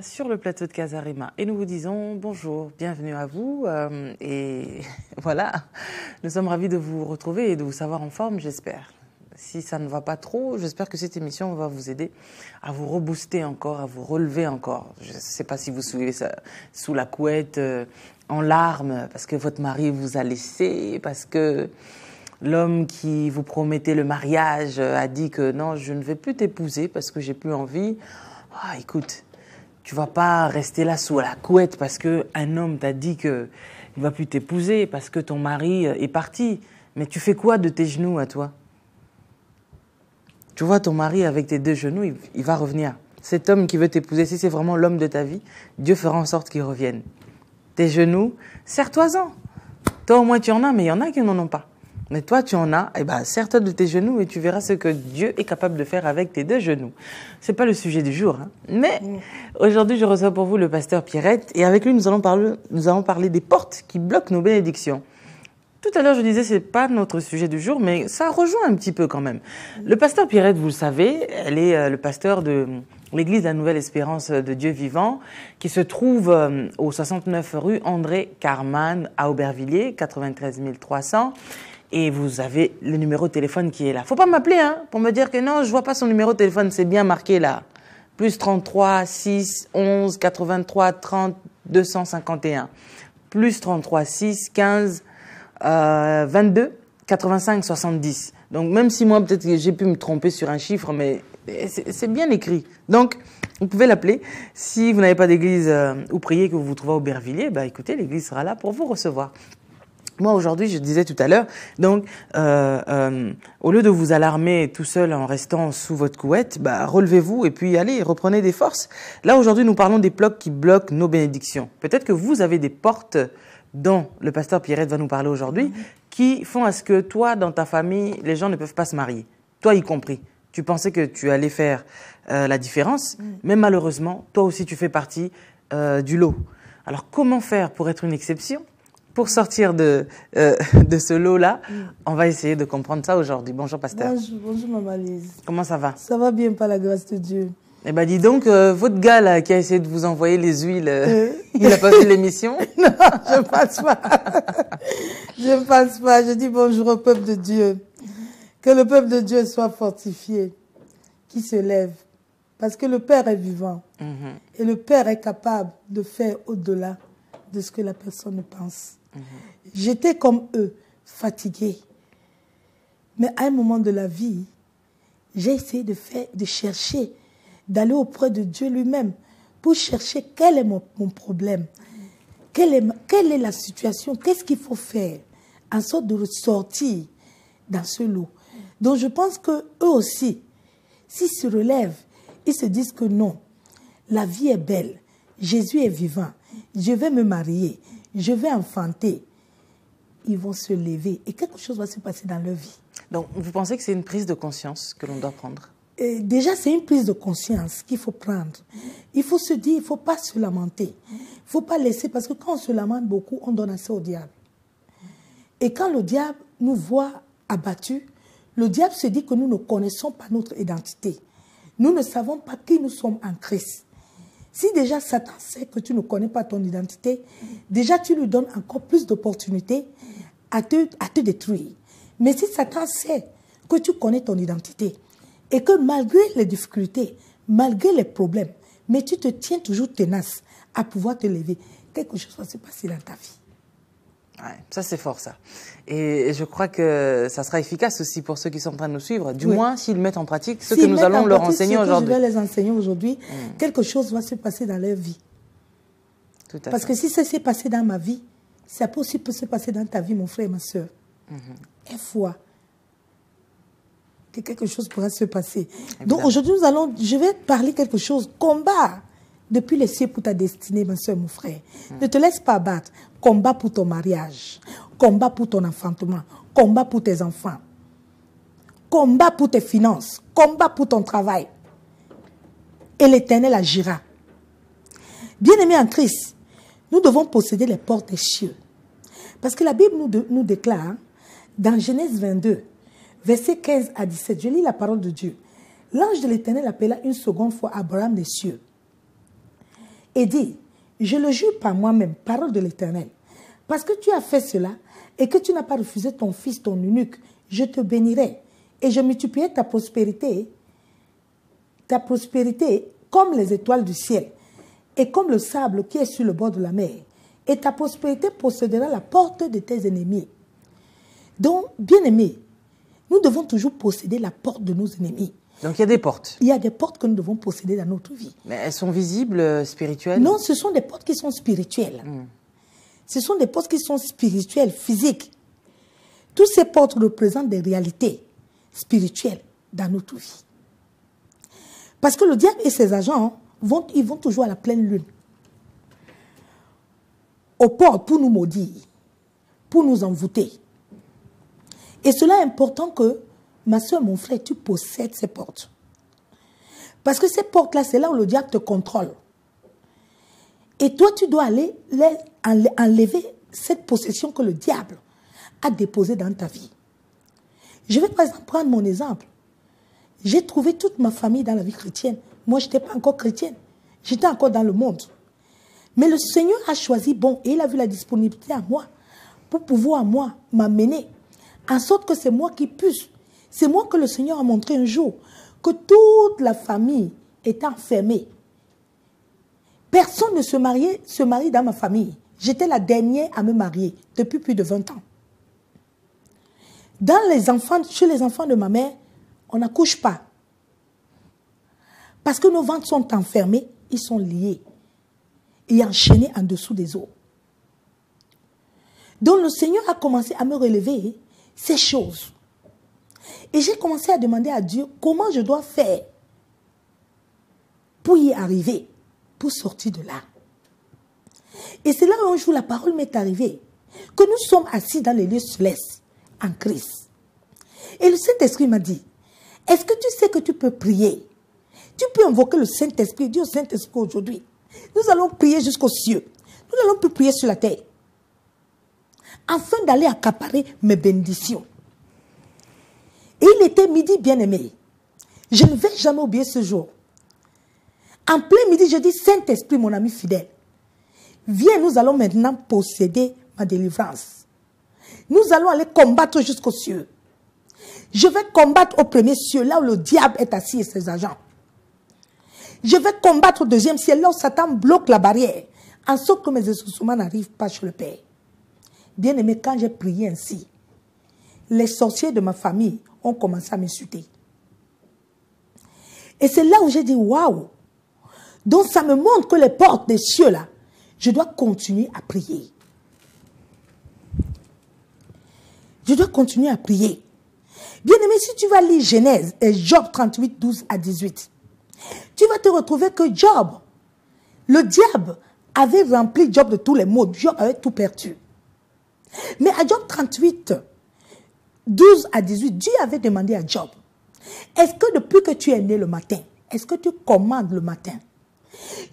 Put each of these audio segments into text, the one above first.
Sur le plateau de Casarima et nous vous disons bonjour, bienvenue à vous et voilà, nous sommes ravis de vous retrouver et de vous savoir en forme, j'espère. Si ça ne va pas trop, j'espère que cette émission va vous aider à vous rebooster encore, à vous relever encore. Je ne sais pas si vous suivez ça sous la couette, en larmes, parce que votre mari vous a laissé, parce que l'homme qui vous promettait le mariage a dit que non, je ne vais plus t'épouser parce que j'ai plus envie. Ah, écoute. Tu vas pas rester là sous la couette parce qu'un homme t'a dit qu'il ne va plus t'épouser, parce que ton mari est parti. Mais tu fais quoi de tes genoux à toi? Tu vois ton mari avec tes deux genoux, il va revenir. Cet homme qui veut t'épouser, si c'est vraiment l'homme de ta vie, Dieu fera en sorte qu'il revienne. Tes genoux, serre-toi-en. Toi au moins tu en as, mais il y en a qui n'en ont pas. Mais toi, tu en as, eh ben, serre-toi de tes genoux et tu verras ce que Dieu est capable de faire avec tes deux genoux. C'est pas le sujet du jour, hein. Mais aujourd'hui, je reçois pour vous le pasteur Pierrette et avec lui, nous allons parler des portes qui bloquent nos bénédictions. Tout à l'heure, je disais, c'est pas notre sujet du jour, mais ça rejoint un petit peu quand même. Le pasteur Pierrette, vous le savez, elle est le pasteur de l'église La Nouvelle Espérance de Dieu Vivant, qui se trouve au 69 rue André Carman à Aubervilliers, 93 300. Et vous avez le numéro de téléphone qui est là. Faut pas m'appeler, hein, pour me dire que non, je vois pas son numéro de téléphone, c'est bien marqué là. Plus 33 6 11 83 30 251. Plus 33 6 15 22 85 70. Donc même si moi peut-être que j'ai pu me tromper sur un chiffre, mais c'est bien écrit. Donc vous pouvez l'appeler. Si vous n'avez pas d'église où prier, que vous vous trouvez à Aubervilliers, bah écoutez, l'église sera là pour vous recevoir. Moi, aujourd'hui, je disais tout à l'heure, donc, au lieu de vous alarmer tout seul en restant sous votre couette, bah, relevez-vous et puis allez, reprenez des forces. Là, aujourd'hui, nous parlons des blocs qui bloquent nos bénédictions. Peut-être que vous avez des portes dont le pasteur Pierrette va nous parler aujourd'hui, qui font à ce que toi, dans ta famille, les gens ne peuvent pas se marier. Toi y compris. Tu pensais que tu allais faire la différence, mais malheureusement, toi aussi, tu fais partie du lot. Alors, comment faire pour être une exception ? Pour sortir de ce lot-là, on va essayer de comprendre ça aujourd'hui. Bonjour, pasteur. Bonjour, maman Lise. Comment ça va? Ça va bien, par la grâce de Dieu. Eh bien, dis donc, votre gars là, qui a essayé de vous envoyer les huiles, il n'a pas vu l'émission? Non, je ne pense pas. Je ne pense pas. Je dis bonjour au peuple de Dieu. Que le peuple de Dieu soit fortifié, qu'il se lève. Parce que le Père est vivant. Et le Père est capable de faire au-delà de ce que la personne ne pense. J'étais comme eux, fatiguée. Mais à un moment de la vie, j'ai essayé de chercher, d'aller auprès de Dieu lui-même pour chercher quel est mon problème, quelle est la situation, qu'est-ce qu'il faut faire, en sorte de ressortir dans ce lot. Donc je pense qu'eux aussi, s'ils se relèvent, ils se disent que non, la vie est belle, Jésus est vivant, je vais me marier, je vais enfanter. Ils vont se lever et quelque chose va se passer dans leur vie. Donc, vous pensez que c'est une prise de conscience que l'on doit prendre? Déjà, c'est une prise de conscience qu'il faut prendre. Il faut se dire, il ne faut pas se lamenter. Il ne faut pas laisser, parce que quand on se lamente beaucoup, on donne assez au diable. Et quand le diable nous voit abattus, le diable se dit que nous ne connaissons pas notre identité. Nous ne savons pas qui nous sommes en Christ. Si déjà Satan sait que tu ne connais pas ton identité, déjà tu lui donnes encore plus d'opportunités à te détruire. Mais si Satan sait que tu connais ton identité et que malgré les difficultés, malgré les problèmes, mais tu te tiens toujours tenace à pouvoir te lever, quelque chose va se passer dans ta vie. Ouais, ça c'est fort ça. Et je crois que ça sera efficace aussi pour ceux qui sont en train de nous suivre, du moins s'ils mettent en pratique ce que nous allons leur enseigner aujourd'hui. Je vais les enseigner aujourd'hui, quelque chose va se passer dans leur vie. Tout à fait. Parce que si ça s'est passé dans ma vie, ça peut aussi se passer dans ta vie, mon frère et ma soeur. Et foi que quelque chose pourra se passer. Évidemment. Donc aujourd'hui, je vais parler quelque chose, combat depuis les cieux pour ta destinée, ma soeur, mon frère. Ne te laisse pas abattre. Combat pour ton mariage, combat pour ton enfantement, combat pour tes enfants, combat pour tes finances, combat pour ton travail. Et l'Éternel agira. Bien-aimés en Christ, nous devons posséder les portes des cieux. Parce que la Bible nous déclare, dans Genèse 22, versets 15 à 17, je lis la parole de Dieu. L'ange de l'Éternel appela une seconde fois Abraham des cieux. et dit, je le jure par moi-même, parole de l'Éternel, parce que tu as fait cela et que tu n'as pas refusé ton fils, ton eunuque, je te bénirai et je multiplierai ta prospérité comme les étoiles du ciel et comme le sable qui est sur le bord de la mer. Et ta prospérité possédera la porte de tes ennemis. Donc, bien-aimés, nous devons toujours posséder la porte de nos ennemis. Donc il y a des portes. Il y a des portes que nous devons posséder dans notre vie. Mais elles sont visibles, spirituelles? Non, ce sont des portes qui sont spirituelles. Ce sont des portes qui sont spirituelles, physiques. Toutes ces portes représentent des réalités spirituelles dans notre vie. Parce que le diable et ses agents, ils vont toujours à la pleine lune. Aux portes pour nous maudire, pour nous envoûter. Et cela est important que, ma soeur, mon frère, tu possèdes ces portes. Parce que ces portes-là, c'est là où le diable te contrôle. Et toi, tu dois aller enlever cette possession que le diable a déposée dans ta vie. Je vais par exemple prendre mon exemple. J'ai trouvé toute ma famille dans la vie chrétienne. Moi, je n'étais pas encore chrétienne. J'étais encore dans le monde. Mais le Seigneur a choisi bon et il a vu la disponibilité à moi pour pouvoir, moi, m'amener. En sorte que c'est moi qui puisse. C'est moi que le Seigneur a montré un jour que toute la famille est enfermée. Personne ne se marie dans ma famille. J'étais la dernière à me marier depuis plus de 20 ans. Chez les enfants de ma mère, on n'accouche pas. Parce que nos ventres sont enfermés, ils sont liés et enchaînés en dessous des os. Donc le Seigneur a commencé à me relever ces choses. Et j'ai commencé à demander à Dieu comment je dois faire pour y arriver, pour sortir de là. Et c'est là où un jour la parole m'est arrivée, que nous sommes assis dans les lieux célestes, en Christ. Et le Saint-Esprit m'a dit, est-ce que tu sais que tu peux prier? Tu peux invoquer le Saint-Esprit, Dieu Saint-Esprit aujourd'hui. Nous allons prier jusqu'aux cieux. Nous n'allons plus prier sur la terre. Afin d'aller accaparer mes bénédictions. Et il était midi, bien-aimé. Je ne vais jamais oublier ce jour. En plein midi, je dis, Saint-Esprit, mon ami fidèle, viens, nous allons maintenant posséder ma délivrance. Nous allons aller combattre jusqu'aux cieux. Je vais combattre au premier ciel, là où le diable est assis et ses agents. Je vais combattre au deuxième ciel, là où Satan bloque la barrière, en sorte que mes essoussements n'arrivent pas chez le Père. Bien-aimé, quand j'ai prié ainsi, les sorciers de ma famille ont commencé à m'insulter. Et c'est là où j'ai dit, waouh! Donc ça me montre que les portes des cieux, là, je dois continuer à prier. Je dois continuer à prier. Bien-aimé, si tu vas lire Genèse et Job 38, 12 à 18, tu vas te retrouver que Job, le diable avait rempli Job de tous les maux. Job avait tout perdu. Mais à Job 38, 12 à 18, Dieu avait demandé à Job, est-ce que depuis que tu es né le matin, est-ce que tu commandes le matin?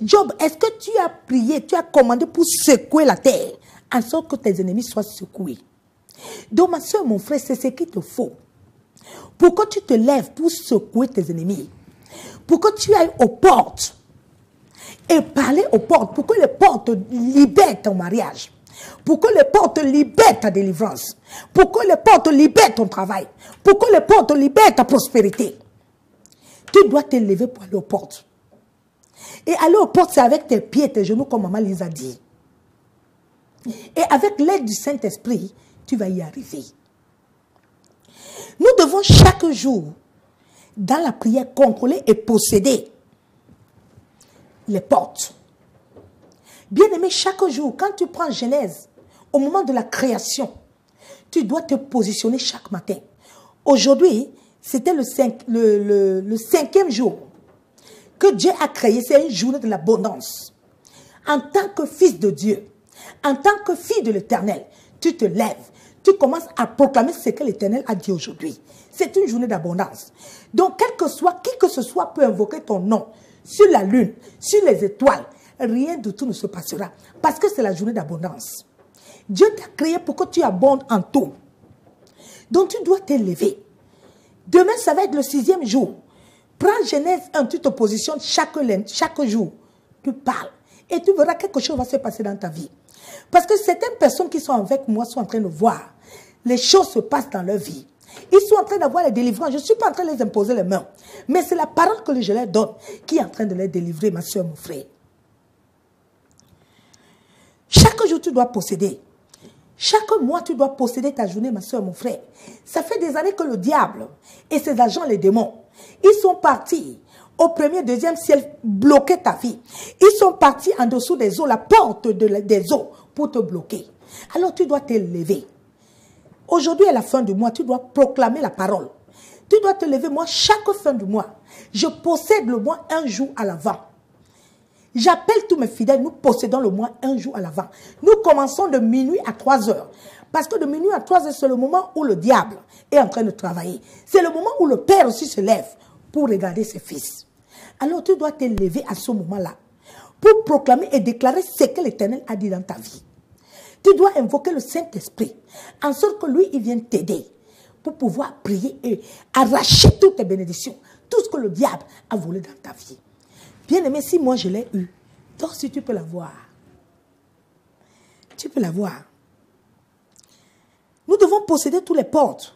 Job, est-ce que tu as prié, tu as commandé pour secouer la terre, en sorte que tes ennemis soient secoués? Donc ma soeur, mon frère, c'est ce qu'il te faut. Pour que tu te lèves pour secouer tes ennemis. Pour que tu ailles aux portes et parler aux portes, pour que les portes libèrent ton mariage, pour que les portes libèrent ta délivrance, pour que les portes libèrent ton travail, pour que les portes libèrent ta prospérité. Tu dois te lever pour aller aux portes. Et aller aux portes, c'est avec tes pieds, tes genoux, comme maman les a dit. Et avec l'aide du Saint-Esprit, tu vas y arriver. Nous devons chaque jour, dans la prière, contrôler et posséder les portes. Bien-aimé, chaque jour, quand tu prends Genèse, au moment de la création, tu dois te positionner chaque matin. Aujourd'hui, c'était le 5e jour que Dieu a créé. C'est une journée de l'abondance. En tant que fils de Dieu, en tant que fille de l'Éternel, tu te lèves. Tu commences à proclamer ce que l'Éternel a dit aujourd'hui. C'est une journée d'abondance. Donc, qui que ce soit peut invoquer ton nom sur la lune, sur les étoiles. Rien de tout ne se passera. Parce que c'est la journée d'abondance. Dieu t'a créé pour que tu abondes en tout. Donc, tu dois t'élever. Demain, ça va être le 6e jour. Prends Genèse 1, tu te positionnes chaque jour. Tu parles. Et tu verras quelque chose va se passer dans ta vie. Parce que certaines personnes qui sont avec moi sont en train de voir. Les choses se passent dans leur vie. Ils sont en train d'avoir les délivrances. Je ne suis pas en train de les imposer les mains. Mais c'est la parole que je leur donne qui est en train de les délivrer, ma soeur, mon frère. Chaque jour, tu dois posséder. Chaque mois, tu dois posséder ta journée, ma soeur, mon frère. Ça fait des années que le diable et ses agents, les démons, ils sont partis au premier, deuxième ciel bloquer ta vie. Ils sont partis en dessous des eaux, la porte des eaux pour te bloquer. Alors, tu dois te lever. Aujourd'hui, à la fin du mois, tu dois proclamer la parole. Tu dois te lever, moi, chaque fin du mois. Je possède le mois un jour à l'avant. J'appelle tous mes fidèles, nous possédons le mois un jour à l'avant. Nous commençons de minuit à 3 heures. Parce que de minuit à 3 heures, c'est le moment où le diable est en train de travailler. C'est le moment où le Père aussi se lève pour regarder ses fils. Alors tu dois te lever à ce moment-là pour proclamer et déclarer ce que l'Éternel a dit dans ta vie. Tu dois invoquer le Saint-Esprit en sorte que lui, il vienne t'aider pour pouvoir prier et arracher toutes tes bénédictions, tout ce que le diable a volé dans ta vie. Bien-aimé, si moi je l'ai eu, toi aussi tu peux l'avoir. Tu peux l'avoir. Nous devons posséder toutes les portes.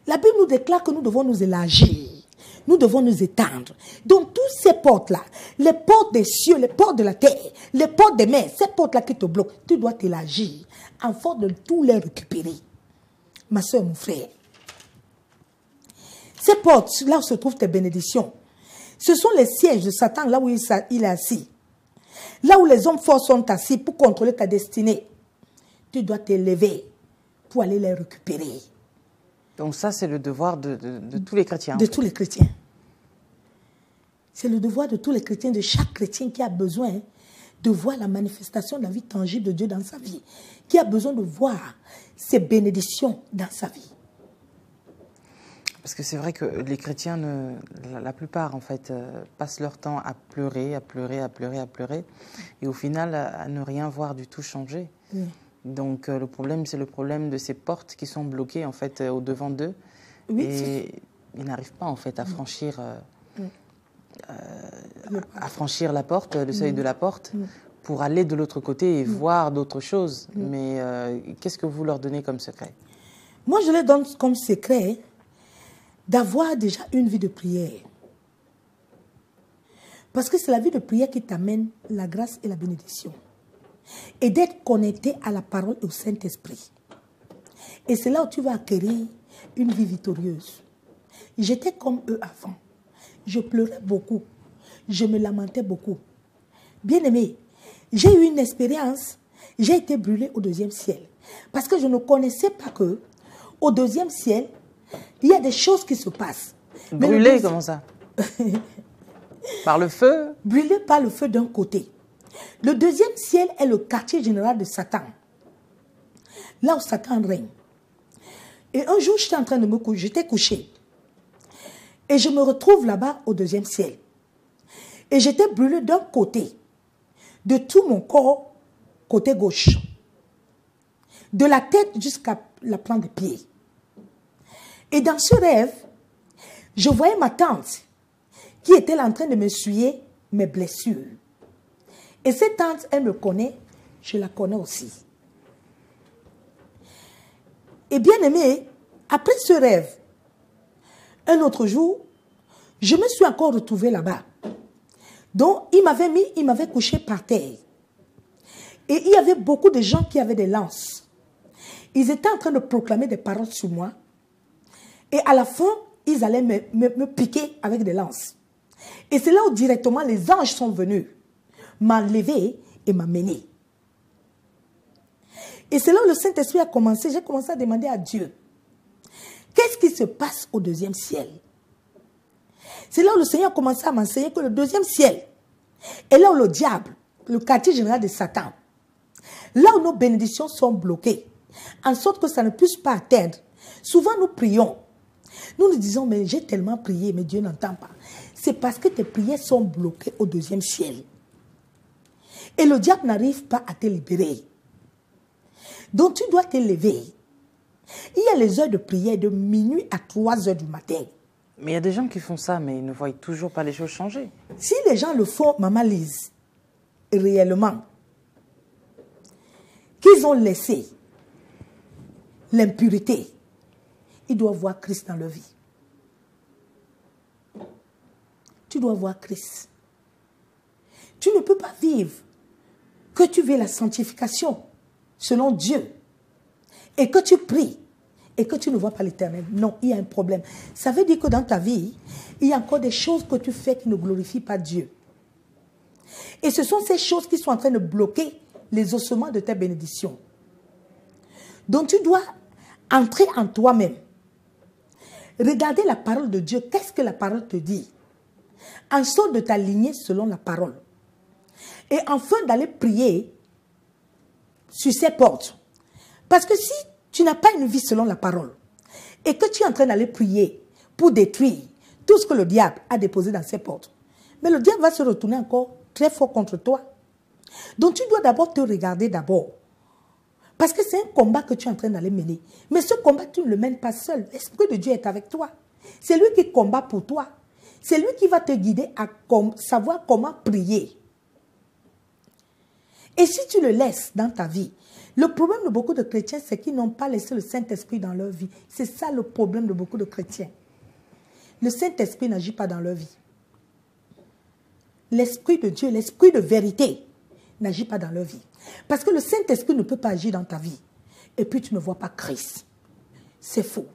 La Bible nous déclare que nous devons nous élargir. Nous devons nous étendre. Donc, toutes ces portes-là, les portes des cieux, les portes de la terre, les portes des mers, ces portes-là qui te bloquent, tu dois t'élargir en force de tous les récupérer. Ma soeur, mon frère. Ces portes, là où se trouvent tes bénédictions, ce sont les sièges de Satan, là où il est assis. Là où les hommes forts sont assis pour contrôler ta destinée. Tu dois t'élever pour aller les récupérer. Donc ça, c'est le devoir de tous les chrétiens. De tous les chrétiens. C'est le devoir de tous les chrétiens, de chaque chrétien qui a besoin de voir la manifestation de la vie tangible de Dieu dans sa vie. Qui a besoin de voir ses bénédictions dans sa vie. Parce que c'est vrai que les chrétiens, la plupart, en fait, passent leur temps à pleurer, à pleurer, à pleurer, à pleurer. Et au final, à ne rien voir du tout changer. Mm. Donc, le problème, c'est le problème de ces portes qui sont bloquées, en fait, au-devant d'eux. Oui, et ils n'arrivent pas, en fait, à franchir, à franchir la porte, le seuil de la porte, pour aller de l'autre côté et voir d'autres choses. Mais qu'est-ce que vous leur donnez comme secret? Moi, je leur donne comme secret d'avoir déjà une vie de prière. Parce que c'est la vie de prière qui t'amène la grâce et la bénédiction. Et d'être connecté à la parole et au Saint-Esprit. Et c'est là où tu vas acquérir une vie victorieuse. J'étais comme eux avant. Je pleurais beaucoup. Je me lamentais beaucoup. Bien-aimé, j'ai eu une expérience. J'ai été brûlée au 2e ciel. Parce que je ne connaissais pas que au 2e ciel, il y a des choses qui se passent. Brûlée, comment ça? Par le feu? Brûlée par le feu d'un côté. Le 2e ciel est le quartier général de Satan. Là où Satan règne. Et un jour, j'étais en train de me coucher. J'étais couché. Et je me retrouve là-bas au 2e ciel. Et j'étais brûlée d'un côté. De tout mon corps, côté gauche. De la tête jusqu'à la plante des pieds. Et dans ce rêve, je voyais ma tante qui était en train de m'essuyer mes blessures. Et cette tante, elle me connaît, je la connais aussi. Et bien aimé, après ce rêve, un autre jour, je me suis encore retrouvée là-bas. Donc, il m'avait couché par terre. Et il y avait beaucoup de gens qui avaient des lances. Ils étaient en train de proclamer des paroles sur moi. Et à la fin, ils allaient me piquer avec des lances. Et c'est là où directement les anges sont venus m'enlever et m'amener. Et c'est là où le Saint-Esprit a commencé. J'ai commencé à demander à Dieu, qu'est-ce qui se passe au 2e ciel? C'est là où le Seigneur a commencé à m'enseigner que le 2e ciel est là où le diable, le quartier général de Satan, là où nos bénédictions sont bloquées, en sorte que ça ne puisse pas atteindre. Souvent nous prions. Nous nous disons, mais j'ai tellement prié, mais Dieu n'entend pas. C'est parce que tes prières sont bloquées au 2e ciel. Et le diable n'arrive pas à te libérer. Donc tu dois te lever. Il y a les heures de prière de minuit à 3 heures du matin. Mais il y a des gens qui font ça, mais ils ne voient toujours pas les choses changer. Si les gens le font, Maman Lise, réellement, qu'ils ont laissé l'impurité, ils doivent voir Christ dans leur vie. Tu dois voir Christ. Tu ne peux pas vivre que tu veux la sanctification selon Dieu et que tu pries et que tu ne vois pas l'Éternel. Non, il y a un problème. Ça veut dire que dans ta vie, il y a encore des choses que tu fais qui ne glorifient pas Dieu. Et ce sont ces choses qui sont en train de bloquer les ossements de tes bénédictions. Donc tu dois entrer en toi-même. Regarder la parole de Dieu. Qu'est-ce que la parole te dit? En sorte de t'aligner selon la parole. Et enfin d'aller prier sur ces portes. Parce que si tu n'as pas une vie selon la parole et que tu es en train d'aller prier pour détruire tout ce que le diable a déposé dans ces portes, mais le diable va se retourner encore très fort contre toi. Donc tu dois d'abord te regarder d'abord. Parce que c'est un combat que tu es en train d'aller mener. Mais ce combat, tu ne le mènes pas seul. L'Esprit de Dieu est avec toi. C'est lui qui combat pour toi. C'est lui qui va te guider à savoir comment prier. Et si tu le laisses dans ta vie, le problème de beaucoup de chrétiens, c'est qu'ils n'ont pas laissé le Saint-Esprit dans leur vie. C'est ça le problème de beaucoup de chrétiens. Le Saint-Esprit n'agit pas dans leur vie. L'Esprit de Dieu, l'Esprit de vérité, n'agit pas dans leur vie. Parce que le Saint-Esprit ne peut pas agir dans ta vie. Et puis tu ne vois pas Christ. C'est faux.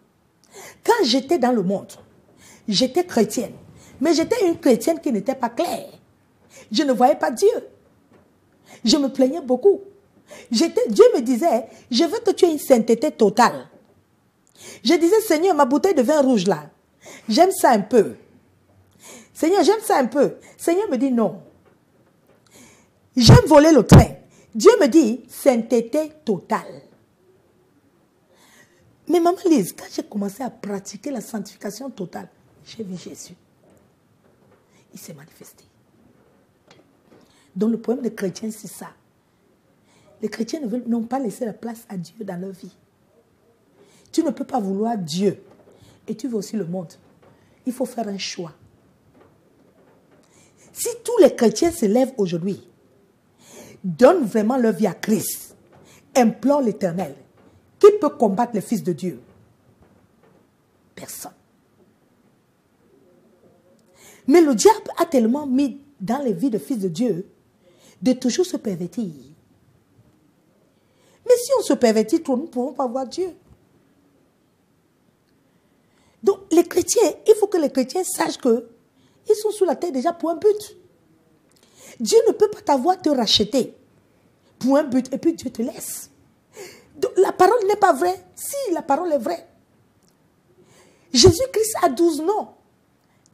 Quand j'étais dans le monde, j'étais chrétienne. Mais j'étais une chrétienne qui n'était pas claire. Je ne voyais pas Dieu. Je me plaignais beaucoup. Dieu me disait, je veux que tu aies une sainteté totale. Je disais, Seigneur, ma bouteille de vin rouge là, j'aime ça un peu. Seigneur, j'aime ça un peu. Seigneur me dit non. J'aime voler le train. Dieu me dit, sainteté totale. Mais maman Lise, quand j'ai commencé à pratiquer la sanctification totale, j'ai vu Jésus. Il s'est manifesté. Donc le problème des chrétiens, c'est ça. Les chrétiens n'ont pas laissé la place à Dieu dans leur vie. Tu ne peux pas vouloir Dieu et tu veux aussi le monde. Il faut faire un choix. Si tous les chrétiens se lèvent aujourd'hui, donnent vraiment leur vie à Christ, implorent l'Éternel, qui peut combattre le Fils de Dieu? Personne. Mais le diable a tellement mis dans les vies de fils de Dieu de toujours se pervertir. Mais si on se pervertit trop, nous ne pouvons pas voir Dieu. Donc les chrétiens, il faut que les chrétiens sachent qu'ils sont sur la terre déjà pour un but. Dieu ne peut pas t'avoir te racheter pour un but et puis Dieu te laisse. Donc, la parole n'est pas vraie. Si, la parole est vraie. Jésus-Christ a 12 noms.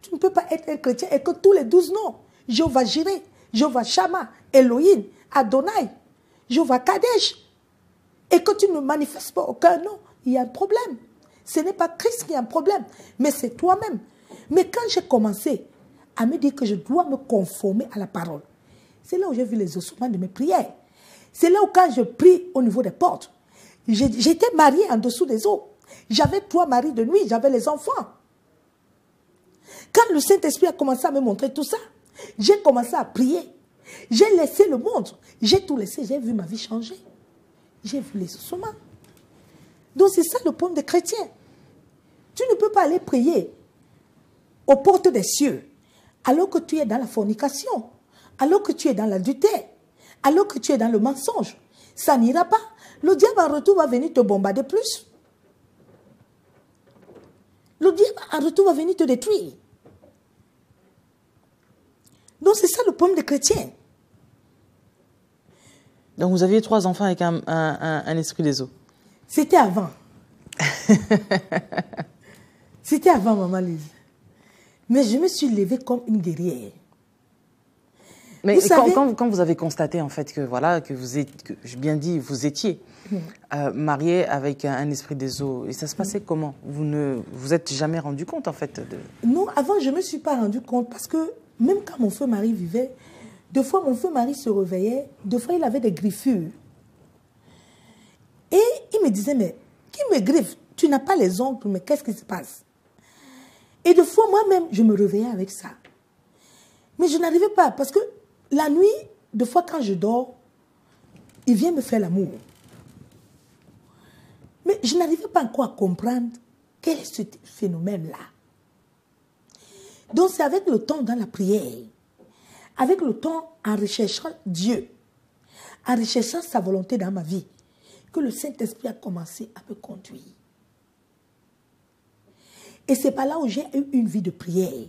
Tu ne peux pas être un chrétien et que tous les 12 noms, Jéhovah Jireh, Jéhovah Shammah, Elohim, Adonai, Jéhovah Kadesh, et que tu ne manifestes pas aucun nom, il y a un problème. Ce n'est pas Christ qui a un problème, mais c'est toi-même. Mais quand j'ai commencé à me dire que je dois me conformer à la parole, c'est là où j'ai vu les ossements de mes prières. C'est là où quand je prie au niveau des portes, j'étais mariée en dessous des eaux. J'avais 3 maris de nuit, j'avais les enfants. Quand le Saint-Esprit a commencé à me montrer tout ça, j'ai commencé à prier. J'ai laissé le monde. J'ai tout laissé. J'ai vu ma vie changer. J'ai vu les ossements. Donc c'est ça le problème des chrétiens. Tu ne peux pas aller prier aux portes des cieux alors que tu es dans la fornication, alors que tu es dans l'adultère, alors que tu es dans le mensonge. Ça n'ira pas. Le diable en retour va venir te bombarder plus. Le diable en retour va venir te détruire. Donc c'est ça le problème des chrétiens. Donc vous aviez 3 enfants avec un esprit des eaux. C'était avant. C'était avant, maman Lise. Mais je me suis levée comme une guerrière. Mais quand vous avez constaté en fait que voilà que vous êtes, que j'ai bien dit, vous étiez mariée avec un esprit des eaux, et ça se passait comment? Vous ne vous êtes jamais rendu compte en fait de... Non, avant je me suis pas rendu compte parce que même quand mon feu mari vivait, deux fois mon feu mari se réveillait, deux fois il avait des griffures. Et il me disait, mais qui me griffe? Tu n'as pas les ongles, mais qu'est-ce qui se passe? Et deux fois moi-même, je me réveillais avec ça. Mais je n'arrivais pas parce que la nuit, Des fois, quand je dors, il vient me faire l'amour. Mais je n'arrivais pas encore à comprendre quel est ce phénomène-là. Donc, c'est avec le temps dans la prière, avec le temps en recherchant Dieu, en recherchant sa volonté dans ma vie, que le Saint-Esprit a commencé à me conduire. Et c'est par là où j'ai eu une vie de prière.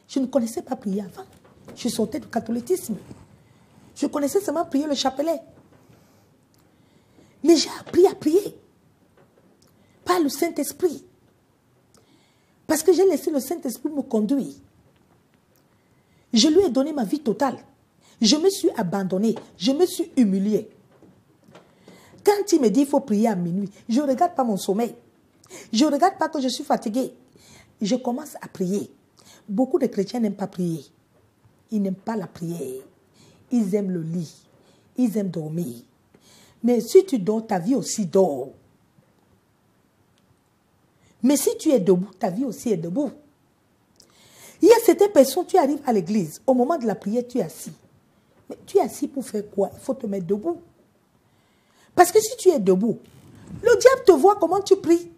Je ne connaissais pas prier avant. Je sortais du catholicisme. Je connaissais seulement prier le chapelet. Mais j'ai appris à prier par le Saint-Esprit. Parce que j'ai laissé le Saint-Esprit me conduire. Je lui ai donné ma vie totale. Je me suis abandonné. Je me suis humilié. Quand il me dit qu'il faut prier à minuit, je ne regarde pas mon sommeil. Je ne regarde pas que je suis fatigué. Je commence à prier. Beaucoup de chrétiens n'aiment pas prier. Ils n'aiment pas la prière. Ils aiment le lit. Ils aiment dormir. Mais si tu dors, ta vie aussi dort. Mais si tu es debout, ta vie aussi est debout. Il y a certaines personnes, tu arrives à l'église, au moment de la prière, tu es assis. Mais tu es assis pour faire quoi? Il faut te mettre debout. Parce que si tu es debout, le diable te voit comment tu pries.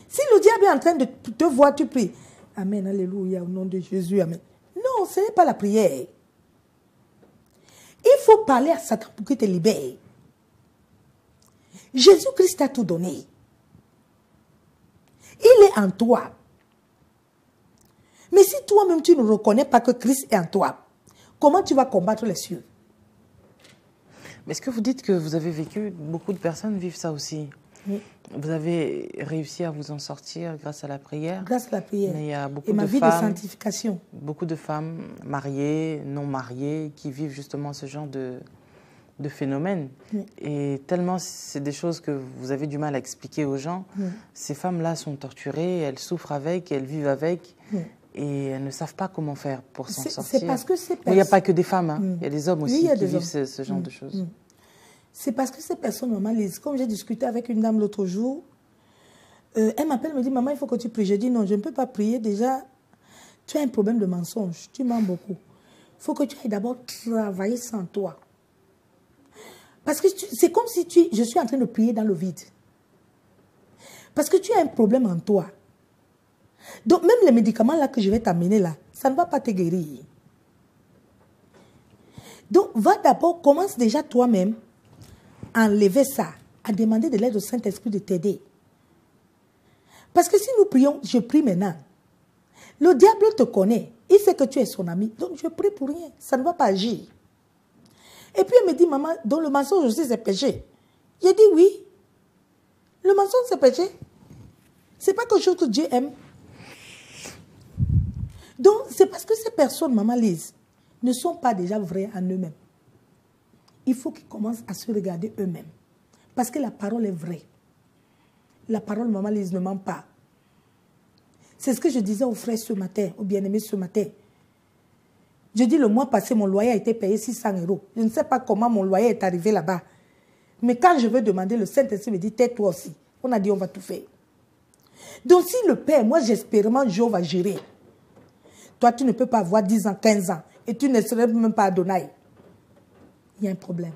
Si le diable est en train de te voir, tu pries. Amen, alléluia, au nom de Jésus, amen. Non, ce n'est pas la prière. Il faut parler à Satan pour qu'il te libère. Jésus-Christ t'a tout donné. Il est en toi. Mais si toi-même tu ne reconnais pas que Christ est en toi, comment tu vas combattre les cieux? Mais est-ce que vous dites que vous avez vécu, beaucoup de personnes vivent ça aussi? Oui. Vous avez réussi à vous en sortir grâce à la prière? Grâce à la prière. Mais il y a beaucoup et ma de vie femmes, de sanctification. Beaucoup de femmes mariées, non mariées, qui vivent justement ce genre de phénomène. Oui. Et tellement c'est des choses que vous avez du mal à expliquer aux gens. Oui. Ces femmes-là sont torturées, elles souffrent avec, elles vivent avec. Oui. Et elles ne savent pas comment faire pour s'en sortir. C'est parce que c'est... Il n'y a pas que des femmes, hein. Il y a des hommes aussi qui vivent ce genre de choses. C'est parce que ces personnes, maman Lise, comme j'ai discuté avec une dame l'autre jour, elle m'appelle, me dit, maman, il faut que tu pries. Je dis, non, je ne peux pas prier. Déjà, tu as un problème de mensonge. Tu mens beaucoup. Il faut que tu ailles d'abord travailler sans toi. Parce que c'est comme si je suis en train de prier dans le vide. Parce que tu as un problème en toi. Donc, même les médicaments là que je vais t'amener là, ça ne va pas te guérir. Donc, va d'abord, commence déjà toi-même à enlever ça, à demander de l'aide au Saint-Esprit de t'aider. Parce que si nous prions, je prie maintenant. Le diable te connaît. Il sait que tu es son ami. Donc, je prie pour rien. Ça ne va pas agir. Et puis, elle me dit, maman, donc le mensonge aussi, c'est péché. J'ai dit oui. Le mensonge, c'est péché. Ce n'est pas quelque chose que Dieu aime. Donc, c'est parce que ces personnes, maman Lise, ne sont pas déjà vraies en eux-mêmes. Il faut qu'ils commencent à se regarder eux-mêmes. Parce que la parole est vraie. La parole, maman Lise, ne ment pas. C'est ce que je disais aux frères ce matin, aux bien-aimés ce matin. Je dis, le mois passé, mon loyer a été payé 600 €. Je ne sais pas comment mon loyer est arrivé là-bas. Mais quand je veux demander, le Saint-Esprit me dit, tais-toi aussi. On a dit, on va tout faire. Donc, si le Père, moi j'espérément, Dieu va gérer. Toi, tu ne peux pas avoir 10 ans, 15 ans. Et tu ne serais même pas Adonai. Il y a un problème.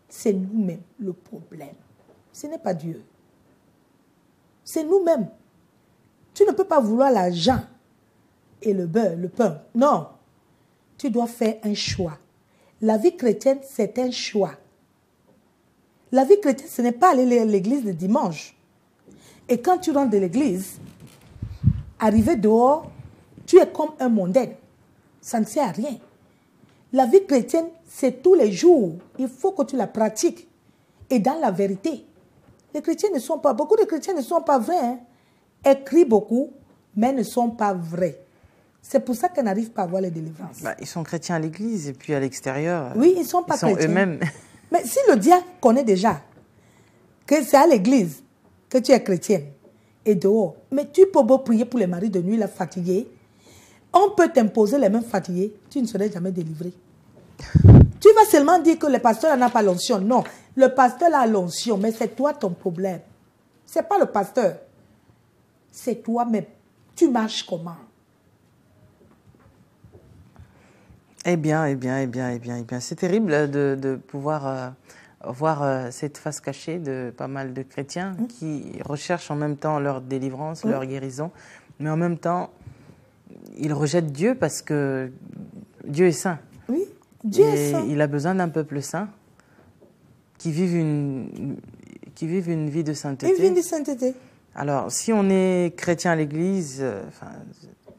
C'est nous-mêmes le problème. Ce n'est pas Dieu. C'est nous-mêmes. Tu ne peux pas vouloir l'argent et le beurre, le pain. Non. Tu dois faire un choix. La vie chrétienne, c'est un choix. La vie chrétienne, ce n'est pas aller à l'église le dimanche. Et quand tu rentres de l'église, arrivé dehors, tu es comme un mondain. Ça ne sert à rien. La vie chrétienne, c'est tous les jours. Il faut que tu la pratiques. Et dans la vérité. Les chrétiens ne sont pas... Beaucoup de chrétiens ne sont pas vrais. Hein. Écrivent beaucoup, mais ne sont pas vrais. C'est pour ça qu'ils n'arrivent pas à avoir les délivrances. Bah, ils sont chrétiens à l'église et puis à l'extérieur. Oui, ils ne sont pas chrétiens. Ils sont eux-mêmes. Mais si le diable connaît déjà que c'est à l'église que tu es chrétienne et dehors, mais tu peux beau prier pour les maris de nuit, la fatiguée, on peut t'imposer les mêmes fatigués, tu ne serais jamais délivré. Tu vas seulement dire que le pasteur n'a pas l'onction. Non, le pasteur a l'onction, mais c'est toi ton problème. Ce n'est pas le pasteur. C'est toi-même. Tu marches comment? Eh bien, eh bien, eh bien, eh bien, eh bien. C'est terrible de pouvoir voir cette face cachée de pas mal de chrétiens qui recherchent en même temps leur délivrance, leur guérison, mais en même temps, ils rejettent Dieu parce que Dieu est saint. Oui, Dieu est saint. Il a besoin d'un peuple saint qui vive une vie de sainteté. Une vie de sainteté. Alors, si on est chrétien à l'église,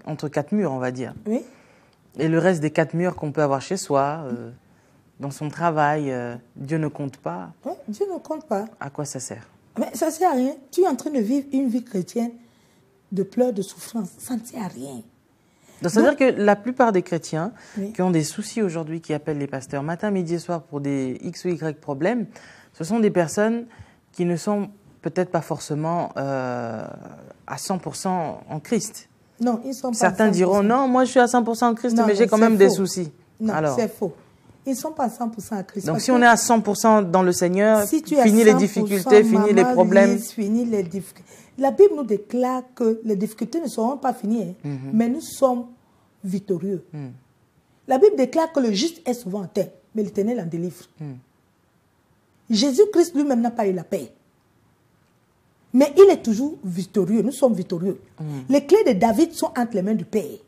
entre quatre murs, on va dire, oui. Et le reste des quatre murs qu'on peut avoir chez soi, dans son travail, Dieu ne compte pas. Oui, Dieu ne compte pas. À quoi ça sert? Mais ça ne sert à rien. Tu es en train de vivre une vie chrétienne de pleurs, de souffrance. Ça ne sert à rien. Donc, ça veut dire que la plupart des chrétiens oui. qui ont des soucis aujourd'hui, qui appellent les pasteurs matin, midi et soir pour des X ou Y problèmes, ce sont des personnes qui ne sont peut-être pas forcément à 100% en Christ. Non, ils sont pas. Certains diront, non, moi je suis à 100% en Christ, mais j'ai quand même des soucis. Non, c'est faux. Ils ne sont pas à 100% en Christ. Donc si on est à 100% dans le Seigneur, fini les difficultés, fini les problèmes. Fini les difficultés. La Bible nous déclare que les difficultés ne seront pas finies, mais nous sommes victorieux. La Bible déclare que le juste est souvent atteint, mais l'Éternel en délivre. Jésus-Christ lui-même n'a pas eu la paix. Mais il est toujours victorieux. Nous sommes victorieux. Les clés de David sont entre les mains du Père.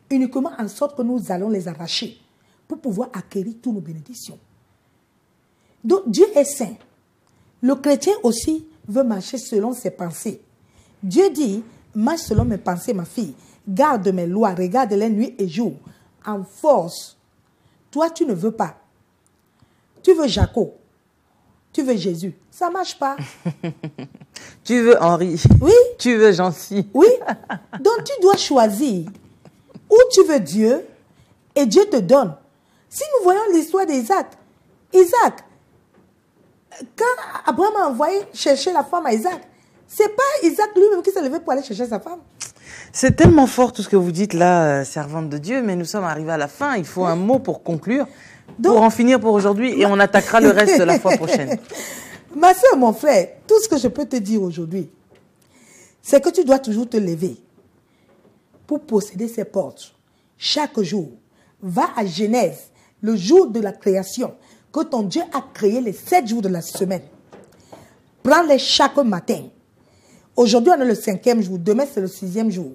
Uniquement en sorte que nous allons les arracher pour pouvoir acquérir toutes nos bénédictions. Donc Dieu est saint. Le chrétien aussi veut marcher selon ses pensées. Dieu dit, marche selon mes pensées, ma fille. Garde mes lois, regarde-les nuit et jour. En force. Toi, tu ne veux pas. Tu veux Jacob. Tu veux Jésus. Ça ne marche pas. Tu veux Henri. Oui. Tu veux Jancy. Oui. Donc, tu dois choisir. Ou tu veux Dieu, et Dieu te donne. Si nous voyons l'histoire d'Isaac, Isaac, quand Abraham a envoyé chercher la femme à Isaac, ce n'est pas Isaac lui-même qui s'est levé pour aller chercher sa femme. C'est tellement fort tout ce que vous dites là, servante de Dieu, mais nous sommes arrivés à la fin. Il faut un mot pour conclure. Donc, pour en finir pour aujourd'hui, et on attaquera le reste la fois prochaine. Ma soeur, mon frère, tout ce que je peux te dire aujourd'hui, c'est que tu dois toujours te lever pour posséder ces portes. Chaque jour, va à Genèse, le jour de la création, que ton Dieu a créé les 7 jours de la semaine. Prends-les chaque matin. Aujourd'hui, on est le 5e jour, demain c'est le 6e jour.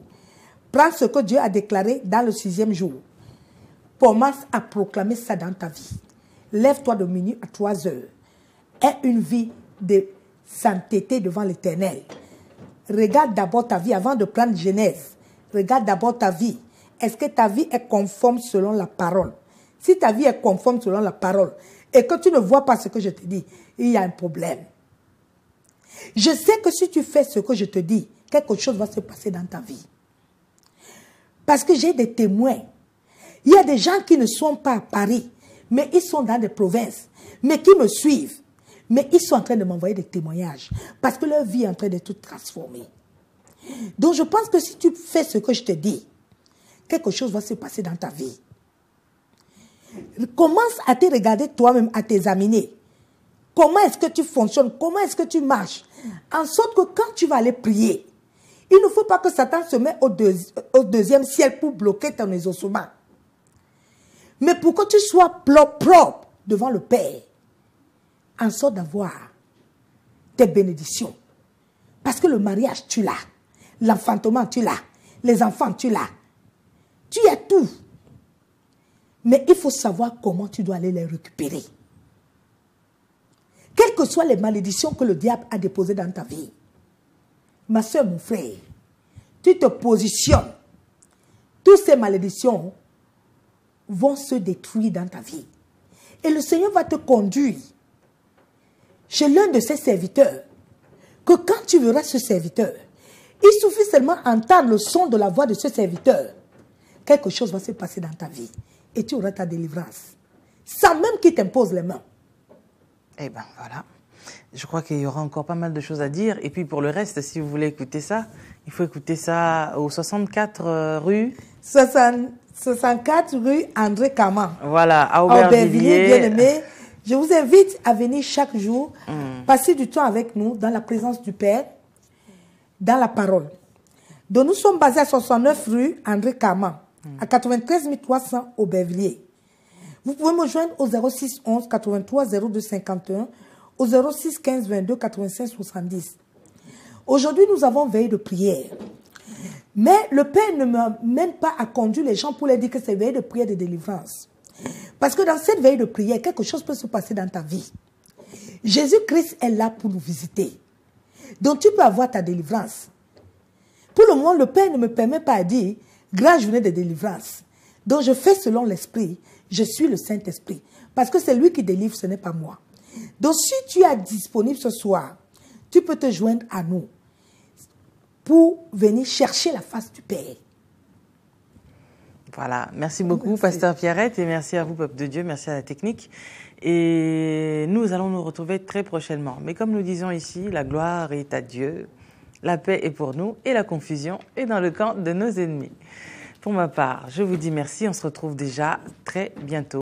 Prends ce que Dieu a déclaré dans le 6e jour. Commence à proclamer ça dans ta vie. Lève-toi de minuit à 3 heures. Aie une vie de sainteté devant l'Éternel. Regarde d'abord ta vie avant de prendre Genèse. Regarde d'abord ta vie. Est-ce que ta vie est conforme selon la parole? Si ta vie est conforme selon la parole et que tu ne vois pas ce que je te dis, il y a un problème. Je sais que si tu fais ce que je te dis, quelque chose va se passer dans ta vie. Parce que j'ai des témoins. Il y a des gens qui ne sont pas à Paris, mais ils sont dans des provinces, mais qui me suivent. Mais ils sont en train de m'envoyer des témoignages parce que leur vie est en train de tout transformer. Donc je pense que si tu fais ce que je te dis, quelque chose va se passer dans ta vie. Commence à te regarder toi-même, à t'examiner. Comment est-ce que tu fonctionnes? Comment est-ce que tu marches? En sorte que quand tu vas aller prier, il ne faut pas que Satan se mette au deuxième ciel pour bloquer ton exaucement. Mais pour que tu sois propre devant le Père, en sorte d'avoir tes bénédictions. Parce que le mariage, tu l'as. L'enfantement, tu l'as. Les enfants, tu l'as. Tu as tout. Mais il faut savoir comment tu dois aller les récupérer. Quelles que soient les malédictions que le diable a déposées dans ta vie. Ma soeur, mon frère, tu te positionnes. Toutes ces malédictions vont se détruire dans ta vie. Et le Seigneur va te conduire chez l'un de ses serviteurs. Que quand tu verras ce serviteur, il suffit seulement d'entendre le son de la voix de ce serviteur. Quelque chose va se passer dans ta vie. Et tu auras ta délivrance. Sans même qu'il t'impose les mains. Eh bien, voilà. Je crois qu'il y aura encore pas mal de choses à dire. Et puis pour le reste, si vous voulez écouter ça, il faut écouter ça au 64 rue... 64 rue André Caman. Voilà, à Aubervilliers. Bien-aimé. Je vous invite à venir chaque jour, passer du temps avec nous dans la présence du Père, dans la parole. Donc nous sommes basés à 69 rue André Caman, à 93 300 Aubervilliers. Vous pouvez me joindre au 06 11 83 02 51, au 06 15 22 85 70. Aujourd'hui, nous avons veille de prière. Mais le Père ne m'amène pas à conduire les gens pour leur dire que c'est veille de prière de délivrance. Parce que dans cette veille de prière, quelque chose peut se passer dans ta vie. Jésus-Christ est là pour nous visiter. Donc tu peux avoir ta délivrance. Pour le moment, le Père ne me permet pas de dire grande journée de délivrance. Donc je fais selon l'Esprit. Je suis le Saint-Esprit. Parce que c'est lui qui délivre, ce n'est pas moi. Donc si tu es disponible ce soir, tu peux te joindre à nous pour venir chercher la face du Père. Voilà, merci beaucoup, Pasteur Pierrette, et merci à vous, peuple de Dieu, merci à la technique. Et nous allons nous retrouver très prochainement. Mais comme nous disons ici, la gloire est à Dieu, la paix est pour nous, et la confusion est dans le camp de nos ennemis. Pour ma part, je vous dis merci, on se retrouve déjà très bientôt.